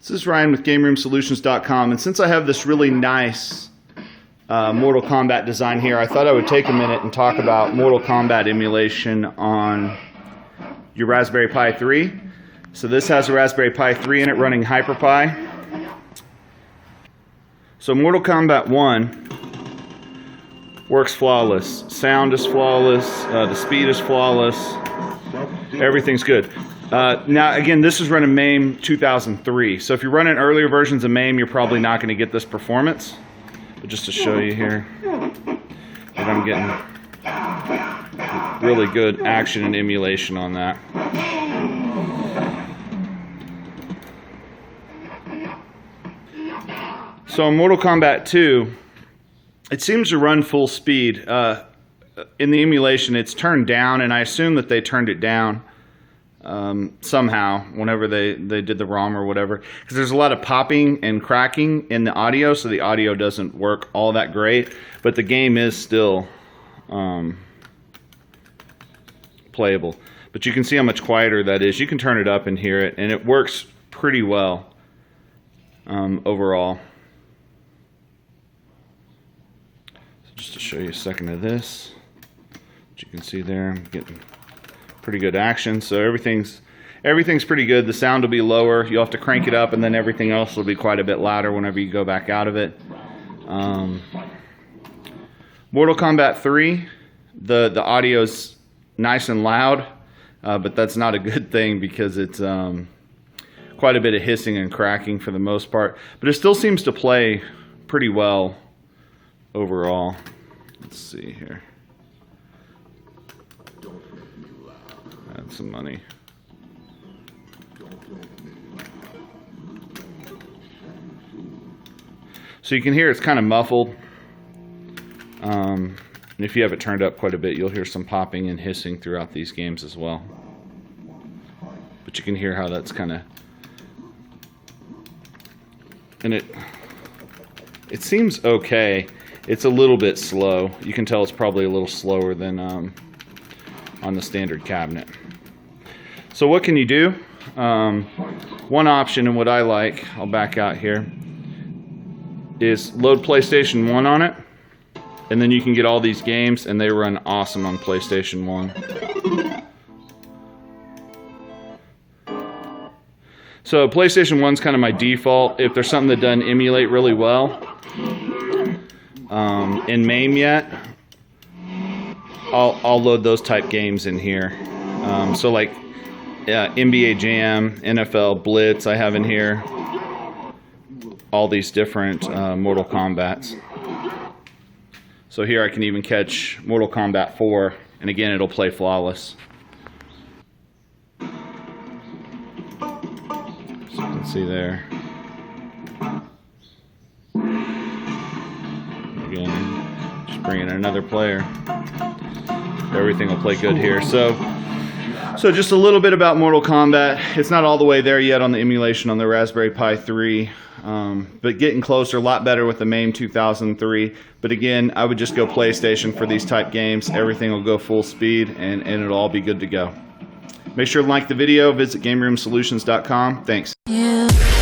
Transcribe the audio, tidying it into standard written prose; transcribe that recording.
This is Ryan with GameRoomSolutions.com, and since I have this really nice Mortal Kombat design here, I thought I would take a minute and talk about Mortal Kombat emulation on your Raspberry Pi 3. So this has a Raspberry Pi 3 in it running hyperpie. So Mortal Kombat 1 works flawless. Sound is flawless, the speed is flawless, everything's good. Now again, this is running MAME 2003, so if you're running earlier versions of MAME, you're probably not going to get this performance. But just to show you here that I'm getting really good action and emulation on that. So in Mortal Kombat 2, it seems to run full speed. In the emulation, it's turned down, and I assume that they turned it down somehow whenever they did the ROM or whatever, because there's a lot of popping and cracking in the audio, so the audio doesn't work all that great, but the game is still playable. But you can see how much quieter that is. You can turn it up and hear it, and it works pretty well overall. So just to show you a second of this, what you can see there, I'm getting pretty good action, so everything's pretty good. The sound will be lower, you'll have to crank it up, and then everything else will be quite a bit louder whenever you go back out of it. Mortal Kombat 3, the audio's nice and loud, but that's not a good thing because it's quite a bit of hissing and cracking for the most part, but it still seems to play pretty well overall. Let's see here. Add some money. So you can hear it's kind of muffled. And if you have it turned up quite a bit, you'll hear some popping and hissing throughout these games as well. But you can hear how that's kind of... And it seems okay. It's a little bit slow. You can tell it's probably a little slower than on the standard cabinet. So what can you do? One option, and what I like, I'll back out here, is load PlayStation 1 on it, and then you can get all these games, and they run awesome on PlayStation 1. So PlayStation 1's kind of my default. If there's something that doesn't emulate really well in MAME yet, I'll load those type games in here. So like NBA Jam, NFL Blitz I have in here. All these different Mortal Kombats. So here I can even catch Mortal Kombat 4, and again it'll play flawless. So you can see there. Again, just bring in another player. Everything will play good here. So just a little bit about Mortal Kombat. It's not all the way there yet on the emulation on the Raspberry Pi 3, but getting closer, a lot better with the MAME 2003. But again, I would just go PlayStation for these type games. Everything will go full speed, and it'll all be good to go. Make sure to like the video. Visit GameRoomSolutions.com. Thanks. Yeah.